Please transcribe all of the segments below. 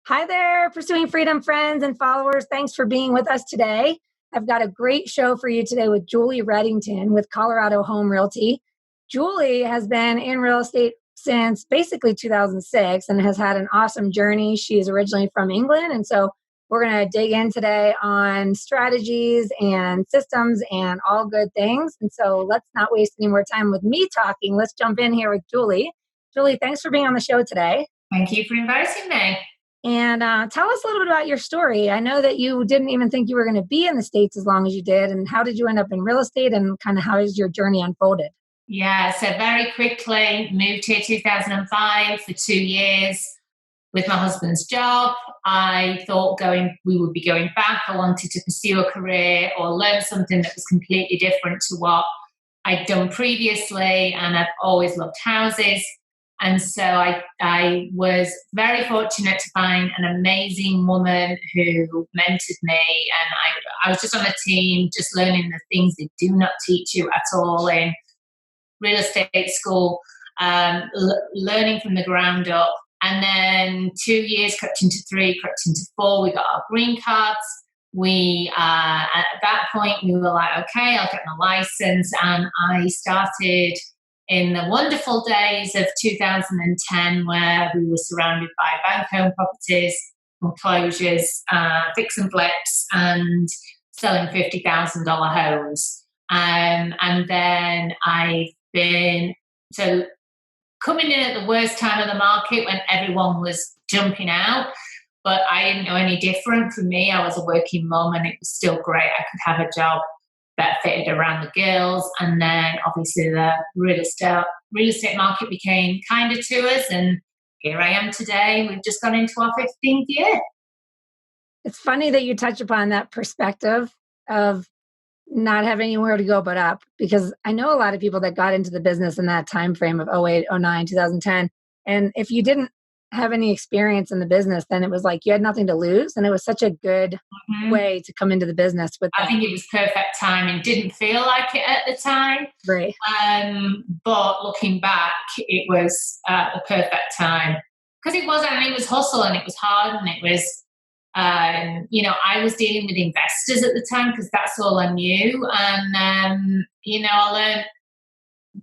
Hi there, Pursuing Freedom friends and followers. Thanks for being with us today. I've got a great show for you today with Julie Reddington with Colorado Home Realty. Julie has been in real estate since basically 2006 and has had an awesome journey. She is originally from England, and so we're going to dig in today on strategies and systems and all good things. And so let's not waste any more time with me talking. Let's jump in here with Julie. Julie, thanks for being on the show today. Thank you for inviting me. And tell us a little bit about your story. I know that you didn't even think you were going to be in the States as long as you did. And how did you end up in real estate, and kind of how has your journey unfolded? Yeah, so very quickly moved here 2005 for 2 years with my husband's job. I thought we would be going back. I wanted to pursue a career or learn something that was completely different to what I'd done previously. And I've always loved houses. And so I was very fortunate to find an amazing woman who mentored me. And I was just on a team, just learning the things they do not teach you at all in real estate school, learning from the ground up. And then 2 years crept into 3, crept into 4. We got our green cards. At that point, we were like, okay, I'll get my license. And I started in the wonderful days of 2010, where we were surrounded by bank-owned properties, foreclosures, fix and flips, and selling $50,000 homes. And then I've been coming in at the worst time of the market when everyone was jumping out, but I didn't know any different. For me, I was a working mom, and it was still great. I could have a job that fitted around the girls. And then obviously the real estate market became kinder to us. And here I am today. We've just gone into our 15th year. It's funny that you touch upon that perspective of not having anywhere to go but up, because I know a lot of people that got into the business in that time frame of 08, 09, 2010. And if you didn't have any experience in the business, then it was like you had nothing to lose. And it was such a good way to come into the business with that. I think it was perfect timing. Didn't feel like it at the time. Right. But looking back, it was the perfect time. Because it was hustle, and it was hard, and it was, I was dealing with investors at the time because that's all I knew. And, I learned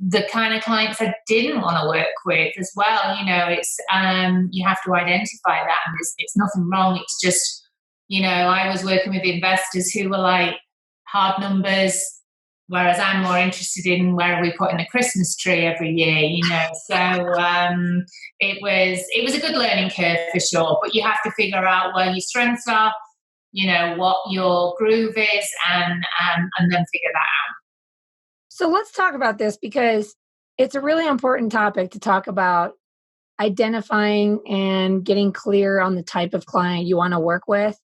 the kind of clients I didn't want to work with as well. It's you have to identify that, and it's nothing wrong. It's just, I was working with investors who were like hard numbers, whereas I'm more interested in where are we putting the Christmas tree every year. So it was a good learning curve for sure. But you have to figure out where your strengths are, what your groove is, and then figure that out. So let's talk about this, because it's a really important topic to talk about identifying and getting clear on the type of client you want to work with,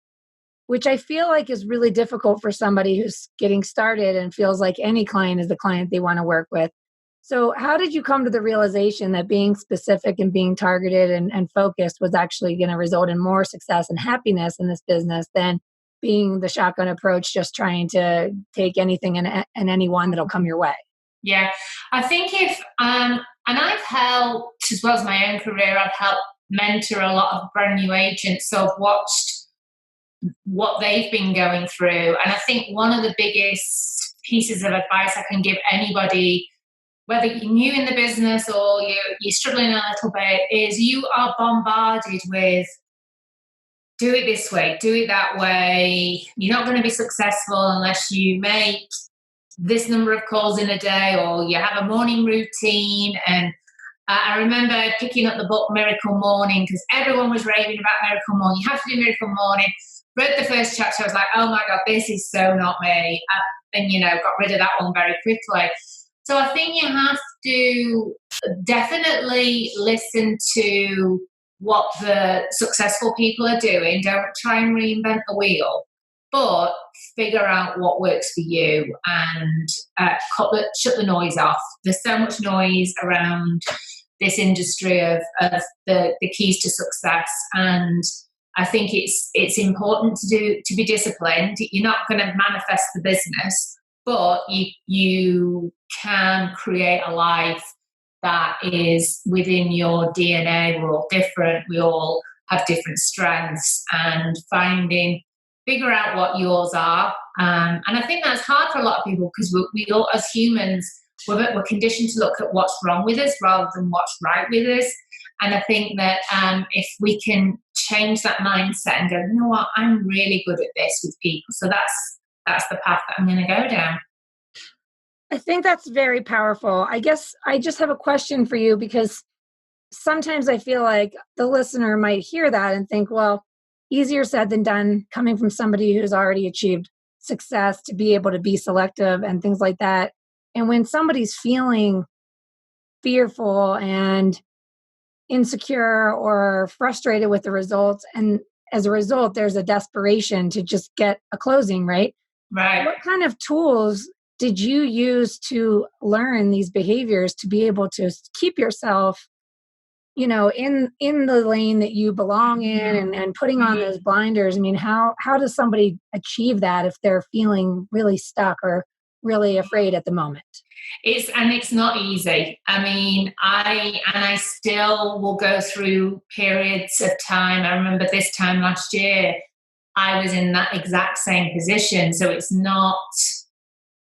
which I feel like is really difficult for somebody who's getting started and feels like any client is the client they want to work with. So how did you come to the realization that being specific and being targeted and focused was actually going to result in more success and happiness in this business than being the shotgun approach, just trying to take anything and anyone that'll come your way? Yeah, I think and I've helped, as well as my own career, I've helped mentor a lot of brand new agents. So I've watched what they've been going through. And I think one of the biggest pieces of advice I can give anybody, whether you're new in the business or you're struggling a little bit, is you are bombarded with, do it this way, do it that way. You're not going to be successful unless you make this number of calls in a day, or you have a morning routine. And I remember picking up the book Miracle Morning, because everyone was raving about Miracle Morning. You have to do Miracle Morning. Read the first chapter. I was like, oh my God, this is so not me. And, got rid of that one very quickly. So I think you have to definitely listen to what the successful people are doing. Don't try and reinvent the wheel, but figure out what works for you and shut the noise off. There's so much noise around this industry of the keys to success, and I think it's important to be disciplined. You're not going to manifest the business, but you can create a life that is within your DNA. We're all different. We all have different strengths, and figure out what yours are. And I think that's hard for a lot of people because we all, as humans, we're conditioned to look at what's wrong with us rather than what's right with us. And I think that if we can change that mindset and go, you know what, I'm really good at this with people. So that's the path that I'm going to go down. I think that's very powerful. I guess I just have a question for you, because sometimes I feel like the listener might hear that and think, well, easier said than done, coming from somebody who's already achieved success to be able to be selective and things like that. And when somebody's feeling fearful and insecure or frustrated with the results, and as a result, there's a desperation to just get a closing, right? Right. What kind of tools did you use to learn these behaviors to be able to keep yourself, in the lane that you belong in, and putting on those blinders? I mean, how does somebody achieve that if they're feeling really stuck or really afraid at the moment? It's not easy. I mean, I still will go through periods of time. I remember this time last year, I was in that exact same position. So it's not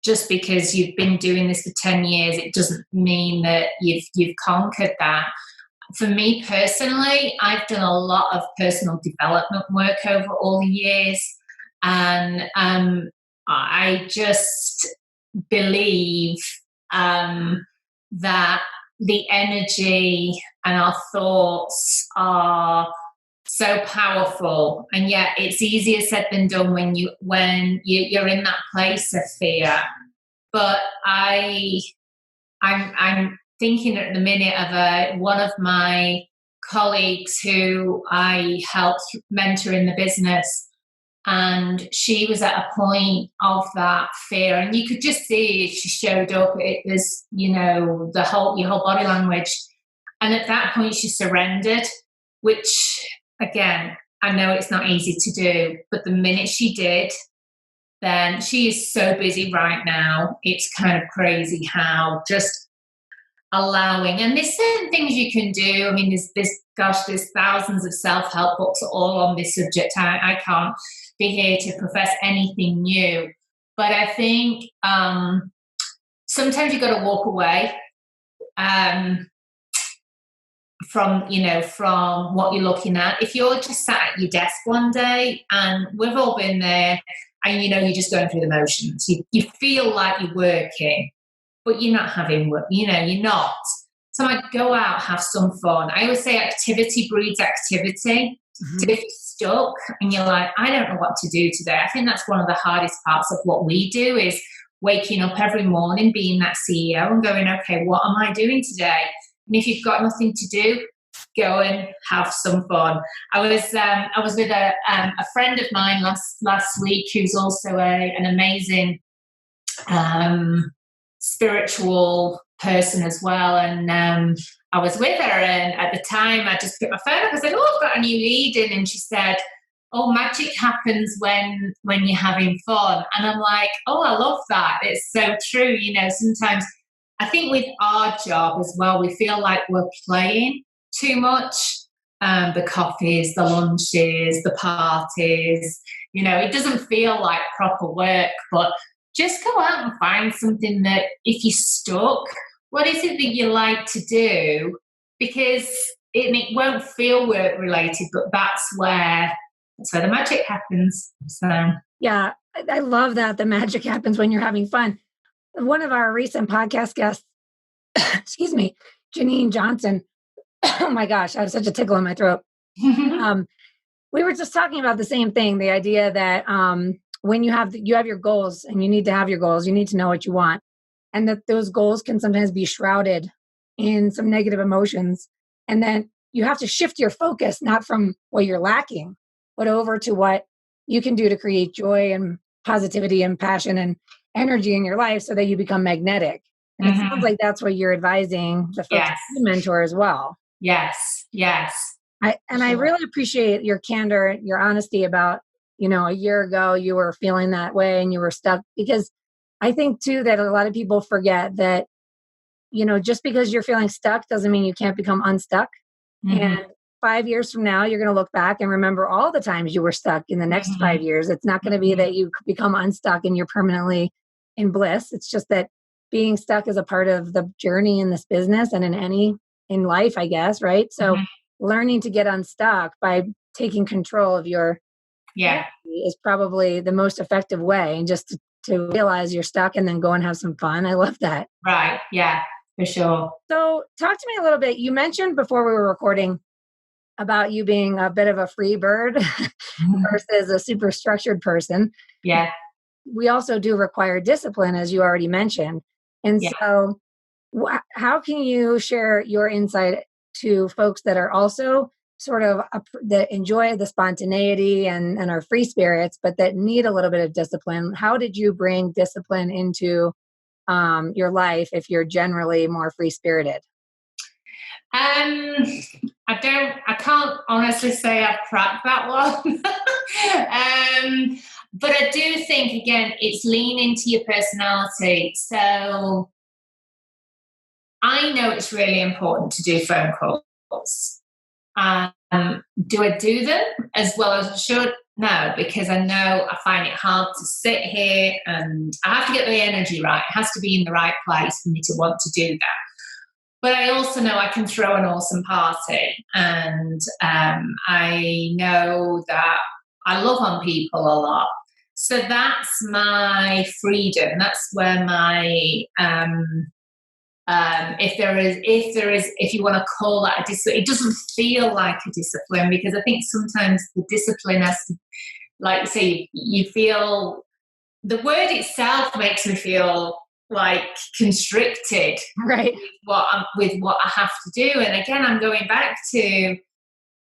just because you've been doing this for 10 years, it doesn't mean that you've conquered that. For me personally, I've done a lot of personal development work over all the years. And I just believe that the energy and our thoughts are so powerful, and yet it's easier said than done when you're in that place of fear. But I'm thinking at the minute of one of my colleagues who I helped mentor in the business, and she was at a point of that fear, and you could just see it. She showed up. It was, your whole body language, and at that point she surrendered, which again, I know it's not easy to do, but the minute she did, then she is so busy right now. It's kind of crazy how just allowing, and there's certain things you can do. I mean, there's thousands of self-help books all on this subject. I can't be here to profess anything new, but I think sometimes you've got to walk away from what you're looking at. If you're just sat at your desk one day, and we've all been there, and you're just going through the motions, you feel like you're working, but you're not having work, you're not. So I go out, have some fun. I always say activity breeds activity. Mm-hmm. So if you're stuck and you're like, I don't know what to do today, I think that's one of the hardest parts of what we do, is waking up every morning, being that CEO and going, okay, what am I doing today? And if you've got nothing to do, go and have some fun. I was with a friend of mine last week who's also an amazing spiritual person as well, and I was with her, and at the time I just picked my phone up. I said, I've got a new lead in, and she said, magic happens when you're having fun. And I'm like, I love that. It's so true. Sometimes I think with our job as well, we feel like we're playing too much. The coffees, the lunches, the parties, it doesn't feel like proper work. But just go out and find something that, if you're stuck, what is it that you like to do? Because it won't feel work related, but that's where the magic happens. So yeah, I love that the magic happens when you're having fun. One of our recent podcast guests, excuse me, Janine Johnson. Oh my gosh, I have such a tickle in my throat. We were just talking about the same thing, the idea that when you have your goals, and you need to have your goals, you need to know what you want, and that those goals can sometimes be shrouded in some negative emotions. And then you have to shift your focus, not from what you're lacking, but over to what you can do to create joy and positivity and passion and energy in your life, so that you become magnetic. And it sounds like that's what you're advising the folks you mentor as well. Yes. I really appreciate your candor, your honesty about, a year ago you were feeling that way and you were stuck, because I think too that a lot of people forget that, just because you're feeling stuck doesn't mean you can't become unstuck. Mm-hmm. And 5 years from now, you're going to look back and remember all the times you were stuck in the next Mhm. 5 years. It's not going to be Mhm. that you become unstuck and you're permanently in bliss. It's just that being stuck is a part of the journey in this business and in life, I guess, right? So Mhm. learning to get unstuck by taking control of your Yeah. energy is probably the most effective way. And just to realize you're stuck and then go and have some fun. I love that. Right. Yeah, for sure. So talk to me a little bit. You mentioned before we were recording about you being a bit of a free bird versus a super structured person. Yeah. We also do require discipline, as you already mentioned. And Yeah. so, how can you share your insight to folks that are also sort of that enjoy the spontaneity and are free spirits, but that need a little bit of discipline? How did you bring discipline into your life if you're generally more free spirited? Um, I can't honestly say I've cracked that one. But I do think, again, it's lean into your personality. So I know it's really important to do phone calls. Do I do them as well as I should? No, because I know I find it hard to sit here and I have to get the energy right. It has to be in the right place for me to want to do that. But I also know I can throw an awesome party, and I know that I love on people a lot. So that's my freedom. That's where my if you want to call that a discipline, it doesn't feel like a discipline because I think sometimes the discipline has to, like you say, you feel the word itself makes me feel like constricted Right. with what I have to do. And again, I'm going back to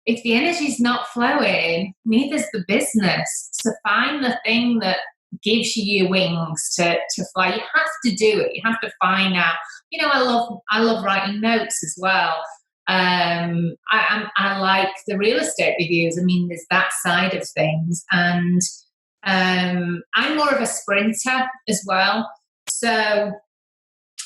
if the energy's not flowing, neither's the business. So find the thing that gives you your wings to fly. You have to do it. You have to find out. You know, I love writing notes as well. I like the real estate reviews. I mean, there's that side of things, and I'm more of a sprinter as well. So,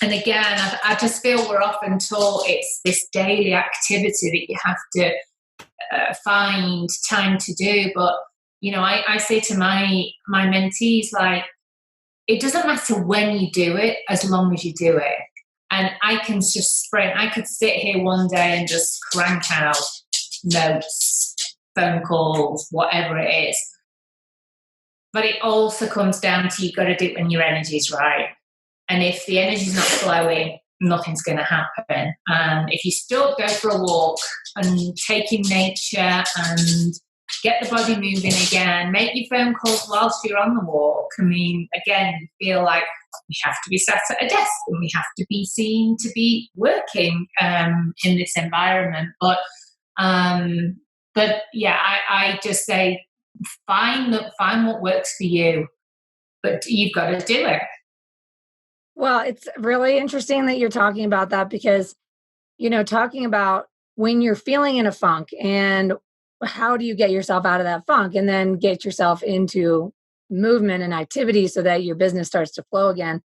and again, I just feel we're often taught it's this daily activity that you have to find time to do. But you know, I say to my mentees, like, it doesn't matter when you do it, as long as you do it. And I can just sprint. I could sit here one day and just crank out notes, phone calls, whatever it is. But it also comes down to you've got to do it when your energy's right. And if the energy's not flowing, nothing's going to happen. If you still go for a walk and take in nature and get the body moving again, make your phone calls whilst you're on the walk. I mean, again, you feel like we have to be sat at a desk and we have to be seen to be working in this environment. But yeah, I just say find what works for you, but you've got to do it. Well, it's really interesting that you're talking about that because, talking about when you're feeling in a funk and how do you get yourself out of that funk and then get yourself into movement and activity so that your business starts to flow again.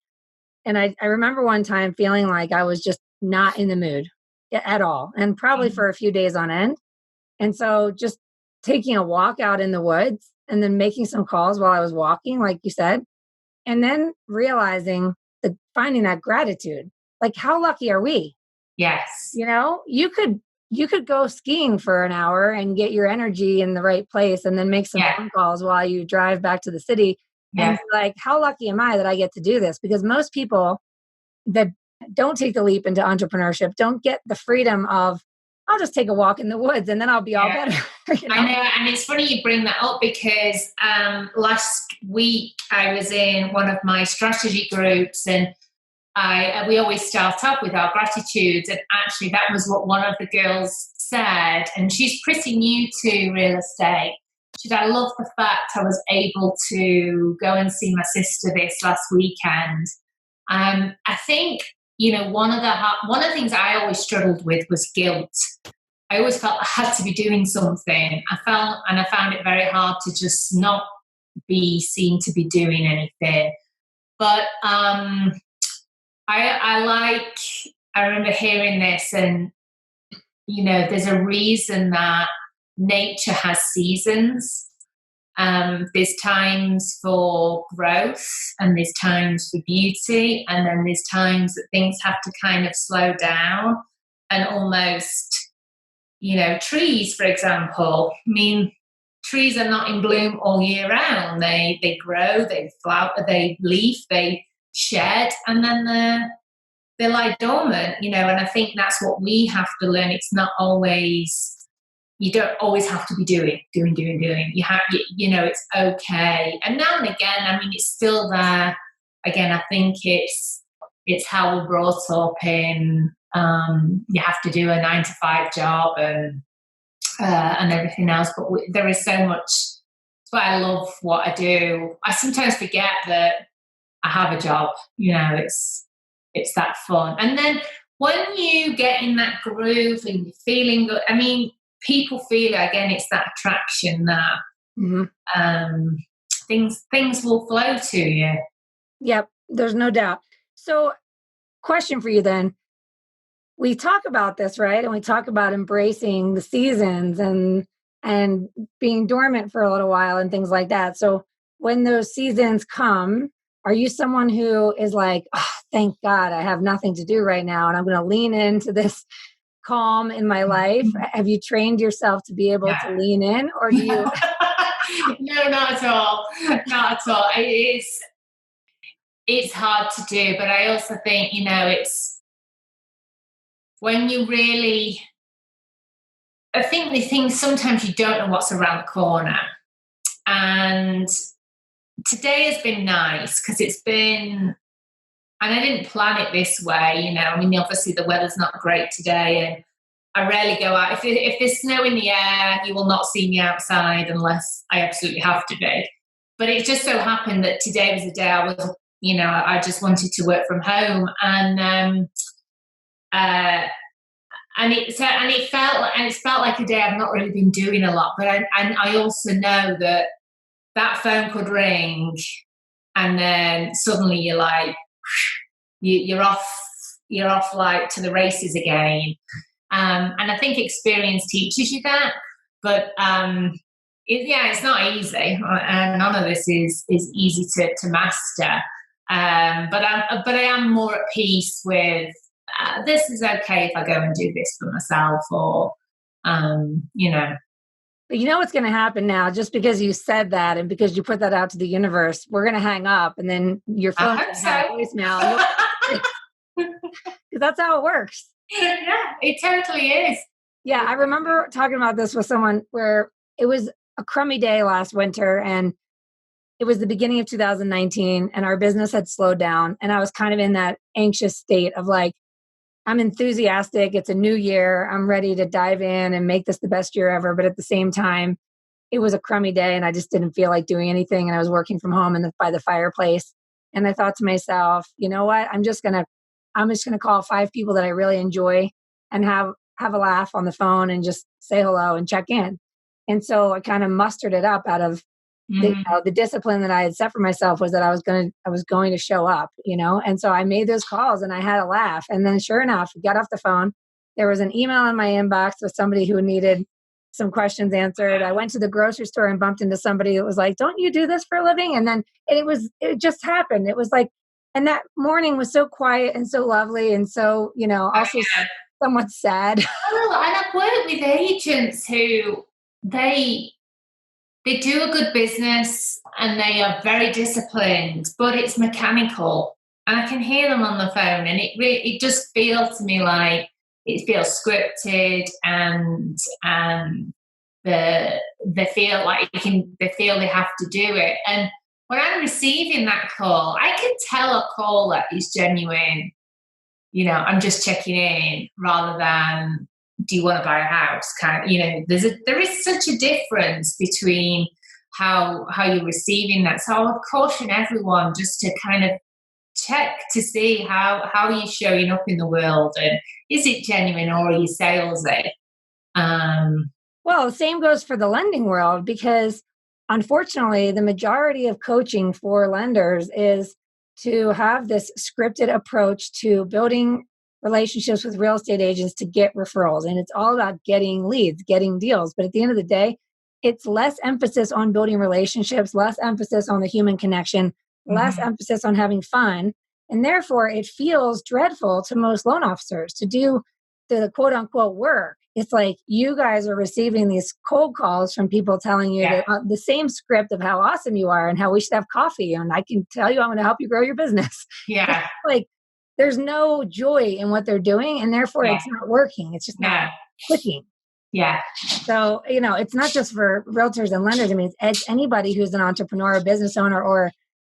And I remember one time feeling like I was just not in the mood at all, and probably for a few days on end. And so just taking a walk out in the woods and then making some calls while I was walking, like you said, and then realizing that finding that gratitude. Like, how lucky are we? Yes. You could go skiing for an hour and get your energy in the right place and then make some Yeah. phone calls while you drive back to the city and Yeah. be like, how lucky am I that I get to do this? Because most people that don't take the leap into entrepreneurship don't get the freedom of, I'll just take a walk in the woods and then I'll be all Yeah. better. I know, and it's funny you bring that up because last week I was in one of my strategy groups, and we always start up with our gratitudes, and actually that was what one of the girls said, and she's pretty new to real estate. She said, I love the fact I was able to go and see my sister this last weekend. I think, one of the things I always struggled with was guilt. I always felt I had to be doing something. I found it very hard to just not be seen to be doing anything. But I remember hearing this, and there's a reason that nature has seasons. There's times for growth and there's times for beauty, and then there's times that things have to kind of slow down and almost, trees, for example. I mean, trees are not in bloom all year round. They grow, they flower, they leaf, they shed, and then they lie dormant, and I think that's what we have to learn. It's not always, you don't always have to be doing. You have, it's okay. And now and again, I mean, it's still there. Again, I think it's how we're brought up in, you have to do a 9-to-5 job and everything else. But there is so much. That's why I love what I do. I sometimes forget that I have a job. It's that fun. And then when you get in that groove and you're feeling good, I mean, people feel it. Again, it's that attraction that things will flow to you. Yep, there's no doubt. So, question for you then. We talk about this, right? And we talk about embracing the seasons and being dormant for a little while and things like that. So when those seasons come, are you someone who is like, oh, thank God I have nothing to do right now and I'm going to lean into this calm in my life? Have you trained yourself to be able to lean in, or do you? No, not at all. Not at all. It's hard to do, but I also think, it's when you really, I think the thing, sometimes you don't know what's around the corner. And today has been nice because it's been, and I didn't plan it this way, I mean, obviously the weather's not great today and I rarely go out. If there's snow in the air, you will not see me outside unless I absolutely have to be. But it just so happened that today was the day I was, I just wanted to work from home, and it felt like a day I've not really been doing a lot. But I also know that phone could ring, and then suddenly you're like, you're off like to the races again. And I think experience teaches you that, but it's not easy, and none of this is easy to master. But I am more at peace with this is okay if I go and do this for myself, or But you know what's going to happen now, just because you said that and because you put that out to the universe, we're going to hang up and then your phone's going to have voicemail. Because that's how it works. Yeah, it totally is. Yeah, I remember talking about this with someone where it was a crummy day last winter and it was the beginning of 2019 and our business had slowed down. And I was kind of in that anxious state of like, I'm enthusiastic. It's a new year. I'm ready to dive in and make this the best year ever. But at the same time, it was a crummy day and I just didn't feel like doing anything. And I was working from home by the fireplace. And I thought to myself, you know what? I'm just going to call 5 people that I really enjoy and have a laugh on the phone and just say hello and check in. And so I kind of mustered it up out of the discipline that I had set for myself was that I was going to show up, and so I made those calls and I had a laugh. And then sure enough, we got off the phone. There was an email in my inbox with somebody who needed some questions answered. I went to the grocery store and bumped into somebody that was like, don't you do this for a living? And then it just happened. It was like, and that morning was so quiet and so lovely. And so, also somewhat sad. Well, and I've worked with agents who they do a good business and they are very disciplined, but it's mechanical. And I can hear them on the phone, and it just feels to me like it feels scripted, and they feel like they feel they have to do it. And when I'm receiving that call, I can tell a caller is genuine. I'm just checking in, rather than, do you want to buy a house? There is such a difference between how you're receiving that. So I would caution everyone just to kind of check to see how you're showing up in the world, and is it genuine or are you salesy? Well, the same goes for the lending world, because unfortunately, the majority of coaching for lenders is to have this scripted approach to building relationships with real estate agents to get referrals. And it's all about getting leads, getting deals. But at the end of the day, it's less emphasis on building relationships, less emphasis on the human connection, less emphasis on having fun. And therefore, it feels dreadful to most loan officers to do the quote unquote work. It's like you guys are receiving these cold calls from people telling you that, the same script of how awesome you are and how we should have coffee. And I can tell you, I'm going to help you grow your business. Yeah. Like there's no joy in what they're doing. And therefore, it's not working. It's just not clicking. Yeah. So, it's not just for realtors and lenders. I mean, it's anybody who's an entrepreneur, a business owner, or,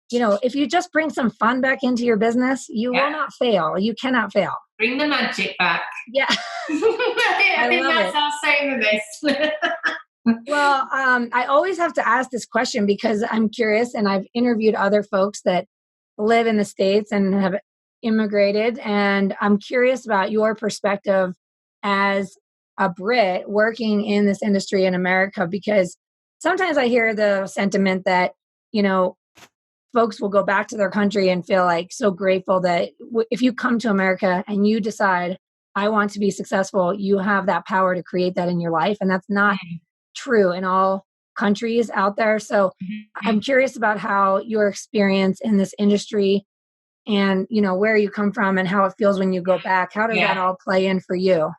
if you just bring some fun back into your business, you will not fail. You cannot fail. Bring the magic back. Yeah. I think that's our saying with this. Well, I always have to ask this question because I'm curious, and I've interviewed other folks that live in the States and have immigrated, and I'm curious about your perspective as a Brit working in this industry in America, because sometimes I hear the sentiment that, folks will go back to their country and feel like so grateful that if you come to America and you decide, I want to be successful, you have that power to create that in your life. And that's not true in all countries out there. So I'm curious about how your experience in this industry and, where you come from and how it feels when you go back. How does that all play in for you?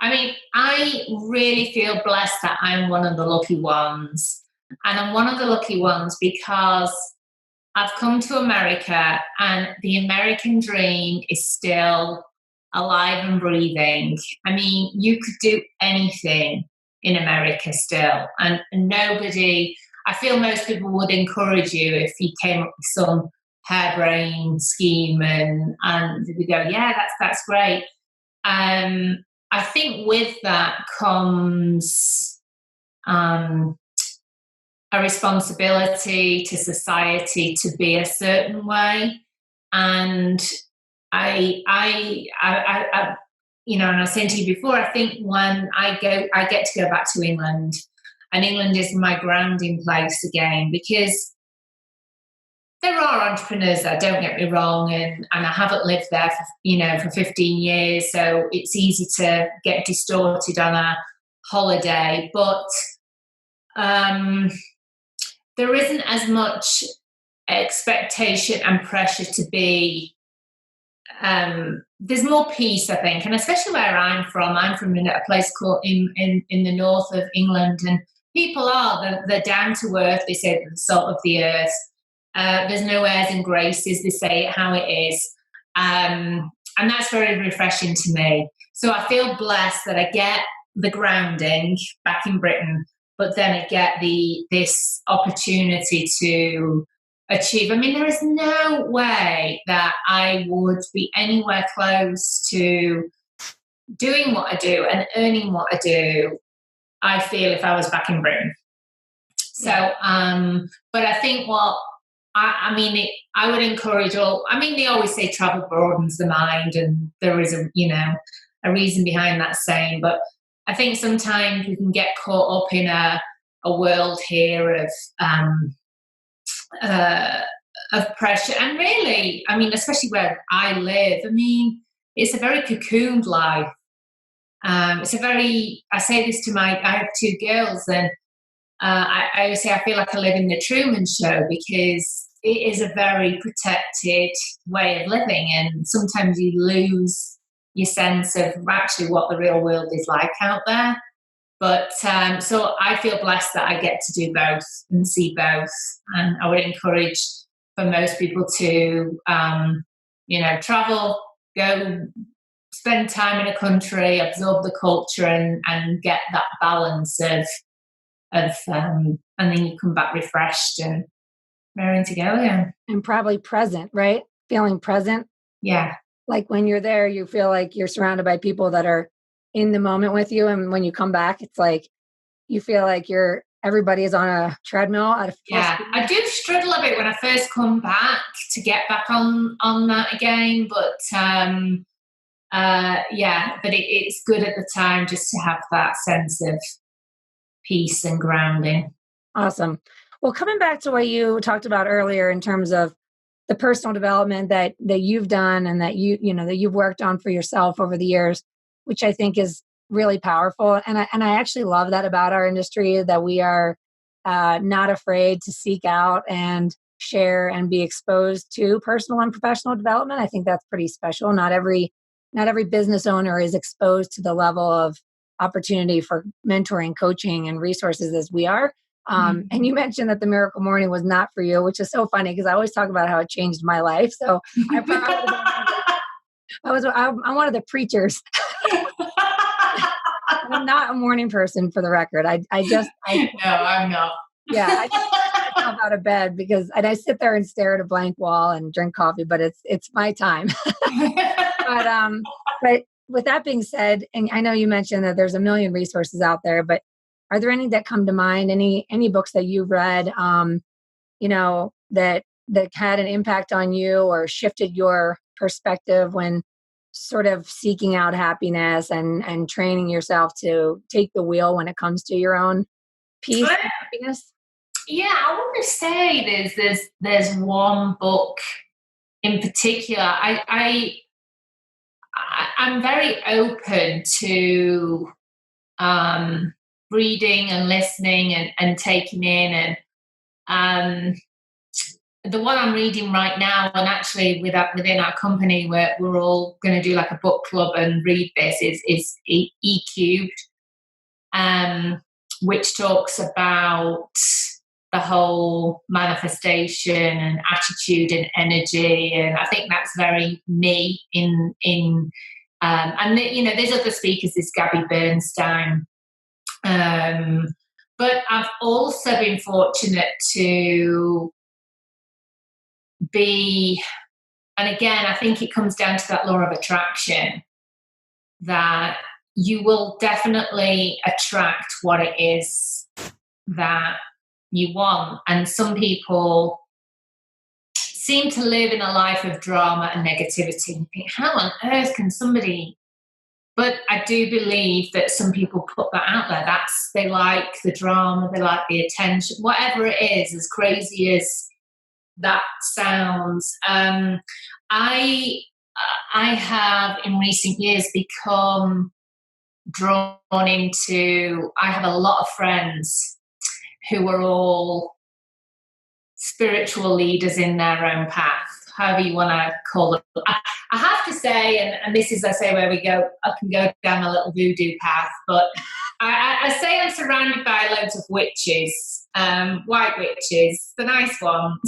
I mean, I really feel blessed that I'm one of the lucky ones. And I'm one of the lucky ones because I've come to America and the American dream is still alive and breathing. I mean, you could do anything in America still. And nobody, I feel most people would encourage you if you came up with some harebrained scheme and we go, yeah, that's great. I think with that comes a responsibility to society to be a certain way, and I and I was saying to you before, I think when I get to go back to England, and England is my grounding place again, because there are entrepreneurs there, don't get me wrong, and I haven't lived there for 15 years, so it's easy to get distorted on a holiday, but there isn't as much expectation and pressure to be. There's more peace, I think, and especially where I'm from a place called in the north of England, and people they're down to earth. They say the salt of the earth. There's no airs and graces. They say it how it is, and that's very refreshing to me. So I feel blessed that I get the grounding back in Britain, but then I get this opportunity to achieve. I mean, there is no way that I would be anywhere close to doing what I do and earning what I do, I feel, if I was back in Britain. So, but I think I would encourage they always say travel broadens the mind, and there is a reason behind that saying, but I think sometimes we can get caught up in a world here of pressure. And really, I mean, especially where I live, I mean, it's a very cocooned life. I say this to I have two girls, and I always say I feel like I live in the Truman Show, because it is a very protected way of living, and sometimes you lose your sense of actually what the real world is like out there. But so I feel blessed that I get to do both and see both, and I would encourage for most people to travel, go spend time in a country, absorb the culture, and get that balance of and then you come back refreshed and raring to go again. And probably present, right? Feeling present. Yeah. Like when you're there, you feel like you're surrounded by people that are in the moment with you. And when you come back, it's like you feel like everybody is on a treadmill at a full speed. I do struggle a bit when I first come back to get back on that again. But but it's good at the time just to have that sense of peace and grounding. Awesome. Well, coming back to what you talked about earlier in terms of the personal development that you've done and that that you've worked on for yourself over the years, which I think is really powerful. And I actually love that about our industry, that we are not afraid to seek out and share and be exposed to personal and professional development. I think that's pretty special. Not every business owner is exposed to the level of opportunity for mentoring, coaching, and resources as we are. And you mentioned that the Miracle Morning was not for you, which is so funny because I always talk about how it changed my life. So I probably I'm one of the preachers. I'm not a morning person, for the record. No, I'm not. Yeah, I just get myself out of bed because I sit there and stare at a blank wall and drink coffee, but it's my time. But with that being said, and I know you mentioned that there's a million resources out there, but are there any that come to mind? Any books that you've read, that had an impact on you or shifted your perspective when sort of seeking out happiness and training yourself to take the wheel when it comes to your own peace and happiness? Yeah, I want to say there's one book in particular. I'm very open to reading and listening and taking in, and the one I'm reading right now, and actually within our company, we're all going to do like a book club and read this, is E Cubed, which talks about the whole manifestation and attitude and energy, and I think that's very me and there's other speakers, there's Gabby Bernstein, but I've also been fortunate to be, and again, I think it comes down to that law of attraction, that you will definitely attract what it is that you want. And some people seem to live in a life of drama and negativity. You think, how on earth can somebody? But I do believe that some people put that out there. They like the drama, they like the attention, whatever it is, as crazy as that sounds. I have in recent years become drawn into, I have a lot of friends who are all spiritual leaders in their own path, however you want to call it. I have to say, and this is, I say, where we go, I can go down a little voodoo path, but I say I'm surrounded by loads of witches, white witches, the nice ones.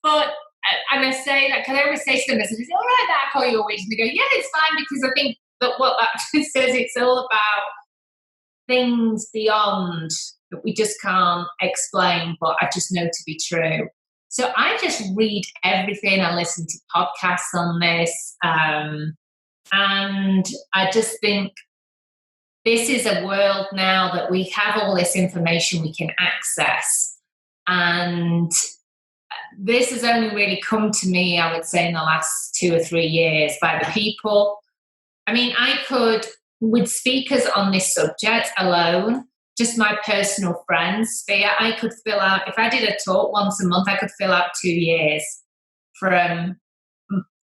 But, and I say that, because I always say to them, I said, is it all right that I call you a witch? And they go, yeah, it's fine, because I think that what that says, it's all about things beyond that we just can't explain, but I just know to be true. So I just read everything. I listen to podcasts on this. And I just think this is a world now that we have all this information we can access. And this has only really come to me, I would say, in the last 2 or 3 years by the people. I mean, I could, with speakers on this subject alone, just my personal friends sphere, I could fill out, if I did a talk once a month, I could fill out 2 years from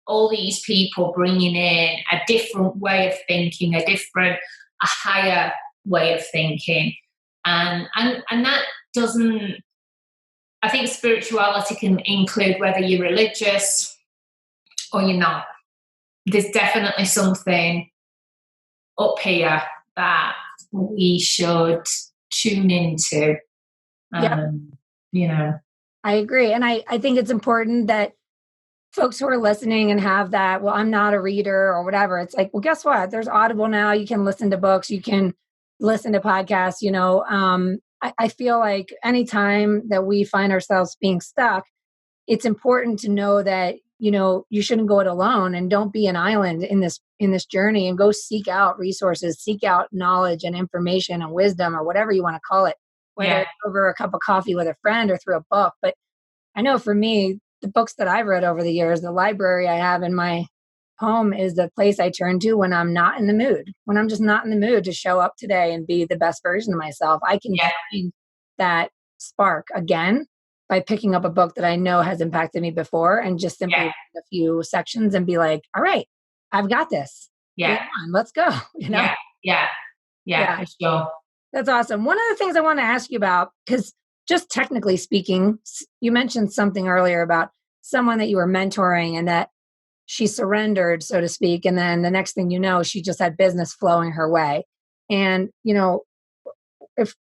all these people bringing in a different way of thinking, a higher way of thinking. And that doesn't, I think spirituality can include whether you're religious or you're not. There's definitely something up here that we should tune into. I agree. And I think it's important that folks who are listening and have that, well, I'm not a reader or whatever. It's like, well, guess what? There's Audible now. You can listen to books. You can listen to podcasts. I feel like anytime that we find ourselves being stuck, it's important to know that, you shouldn't go it alone, and don't be an island in this journey, and go seek out resources, seek out knowledge and information and wisdom, or whatever you want to call it, whether it's over a cup of coffee with a friend or through a book. But I know for me, the books that I've read over the years, the library I have in my home is the place I turn to when I'm not in the mood, when I'm just not in the mood to show up today and be the best version of myself. I can find that spark again. by picking up a book that I know has impacted me before and just simply read a few sections and be like, all right, I've got this. Yeah. On, let's go. Yeah, for sure. That's awesome. One of the things I want to ask you about, because just technically speaking, you mentioned something earlier about someone that you were mentoring and that she surrendered, so to speak. And then the next thing you know, she just had business flowing her way. And,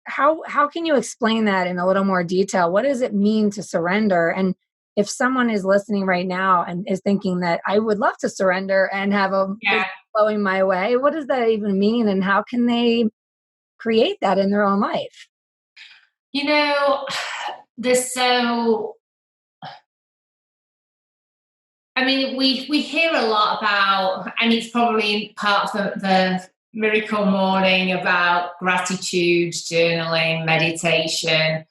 how can you explain that in a little more detail? What does it mean to surrender? And if someone is listening right now and is thinking that I would love to surrender and have a business flowing my way, what does that even mean? And how can they create that in their own life? We hear a lot about, and it's probably part of the Miracle Morning, about gratitude, journaling, meditation.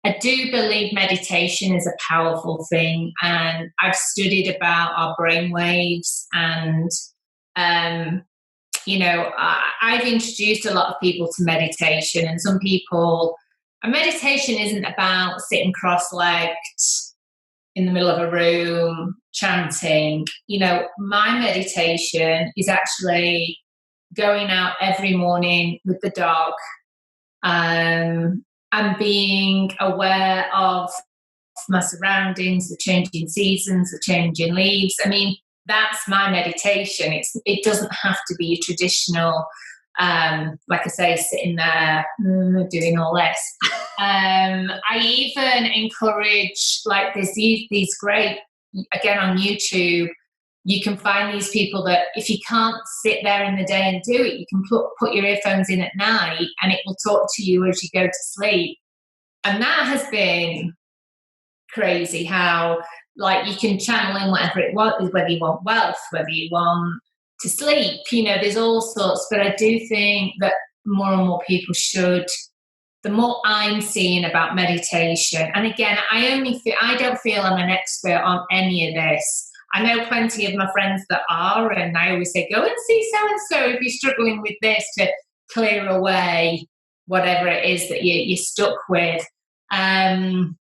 I do believe meditation is a powerful thing, and I've studied about our brain waves, and I've introduced a lot of people to meditation, and some people, and meditation isn't about sitting cross-legged in the middle of a room chanting. My meditation is actually going out every morning with the dog, and being aware of my surroundings, the changing seasons, the changing leaves. I mean, that's my meditation. It doesn't have to be a traditional, like I say, sitting there doing all this. I even encourage, like, there's these great, again, on YouTube, you can find these people that if you can't sit there in the day and do it, you can put your earphones in at night and it will talk to you as you go to sleep. And that has been crazy, how, like, you can channel in whatever it was, whether you want wealth, whether you want to sleep, there's all sorts. But I do think that more and more people should, the more I'm seeing about meditation, and again, I don't feel I'm an expert on any of this. I know plenty of my friends that are, and I always say, go and see so-and-so if you're struggling with this, to clear away whatever it is that you're stuck with. So I'm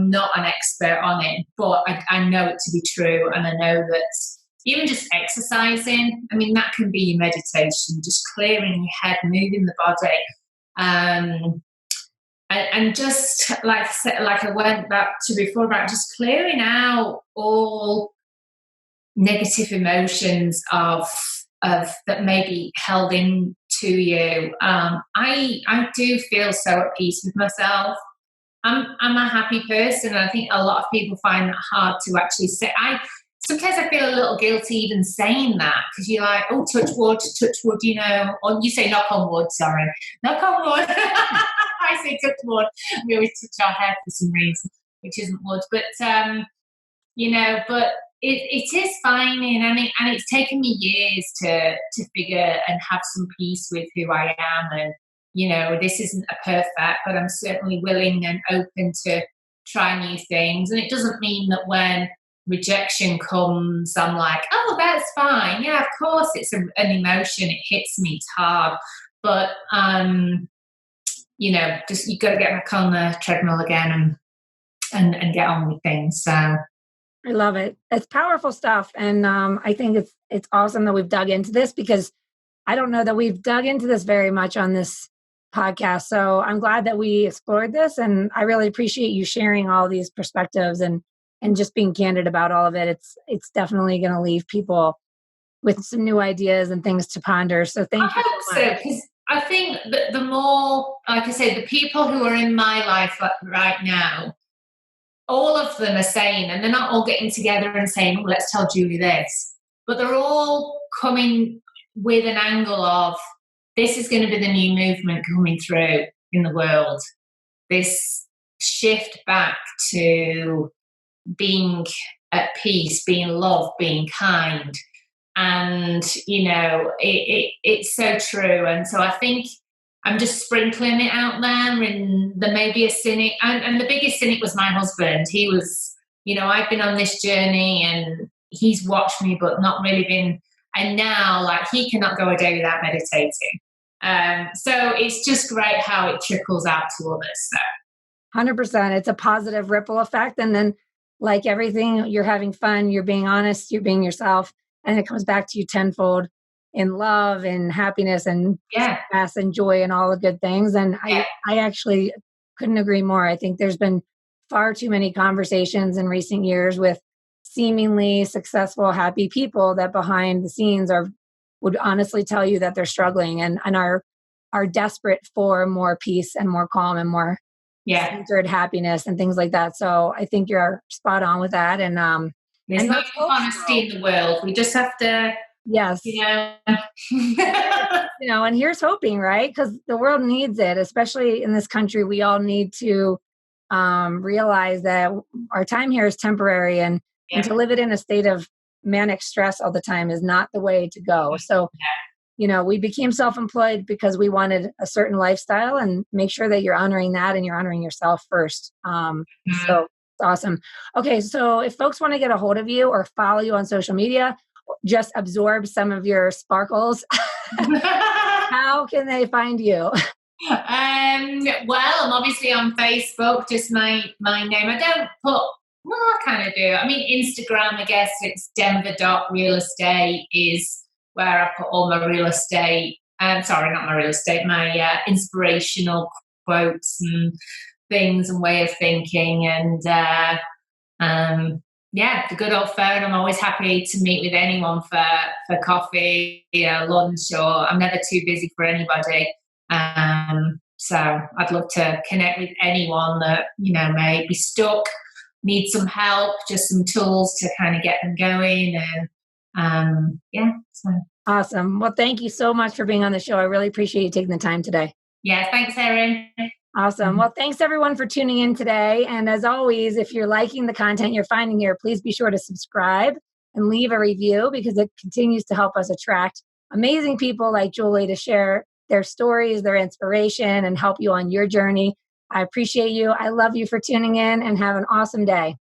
not an expert on it, but I know it to be true. And I know that even just exercising, I mean, that can be your meditation, just clearing your head, moving the body. And just like I went back to before, about just clearing out all negative emotions of that may be held in to you. I do feel so at peace with myself. I'm a happy person, and I think a lot of people find that hard to actually say. Sometimes I feel a little guilty even saying that, because you're like, oh, touch wood, or you say knock on wood, sorry, knock on wood. I say touch wood. We always touch our head for some reason, which isn't wood, but but it is fine, and it's taken me years to figure and have some peace with who I am, and this isn't a perfect, but I'm certainly willing and open to try new things. And it doesn't mean that when rejection comes, I'm like, oh, that's fine. Yeah, of course, it's an emotion. It hits me. It's hard, but just you've got to get back on the treadmill again and get on with things. So I love it. It's powerful stuff, and I think it's awesome that we've dug into this, because I don't know that we've dug into this very much on this podcast. So I'm glad that we explored this, and I really appreciate you sharing all these perspectives and just being candid about all of it. It's definitely going to leave people with some new ideas and things to ponder. So thank you. I hope so, because I think that the more, like I say, the people who are in my life right now, all of them are saying, and they're not all getting together and saying, oh, let's tell Julie this, but they're all coming with an angle of, this is going to be the new movement coming through in the world. This shift back to being at peace, being loved, being kind. And, it's so true. And so I think I'm just sprinkling it out there, and there may be a cynic. And the biggest cynic was my husband. He was, I've been on this journey and he's watched me, but not really been. And now, like, he cannot go a day without meditating. So it's just great how it trickles out to others. So. 100%. It's a positive ripple effect. And then, like everything, you're having fun, you're being honest, you're being yourself, and it comes back to you tenfold in love and happiness and Yeah. success and joy and all the good things. And I actually couldn't agree more. I think there's been far too many conversations in recent years with seemingly successful, happy people that behind the scenes would honestly tell you that they're struggling and are desperate for more peace and more calm and more centered happiness and things like that. So I think you're spot on with that. And there's no honesty in the world. We just have to, yes, and here's hoping, right? Because the world needs it, especially in this country. We all need to realize that our time here is temporary, and to live it in a state of manic stress all the time is not the way to go. So we became self-employed because we wanted a certain lifestyle, and make sure that you're honoring that and you're honoring yourself first. So it's awesome. Okay. So if folks want to get a hold of you or follow you on social media, just absorb some of your sparkles, how can they find you? Well, I'm obviously on Facebook, just my name. I don't put, well, I kind of do. I mean, Instagram, I guess it's denver.realestate is where I put all my real estate, sorry, not my real estate, my inspirational quotes and things and way of thinking. And the good old phone. I'm always happy to meet with anyone for coffee, lunch, or I'm never too busy for anybody. So I'd love to connect with anyone that, may be stuck, need some help, just some tools to kind of get them going. And so. Awesome. Well, thank you so much for being on the show. I really appreciate you taking the time today. Yeah, thanks, Erin. Awesome. Well, thanks everyone for tuning in today. And as always, if you're liking the content you're finding here, please be sure to subscribe and leave a review, because it continues to help us attract amazing people like Julie to share their stories, their inspiration, and help you on your journey. I appreciate you. I love you for tuning in, and have an awesome day.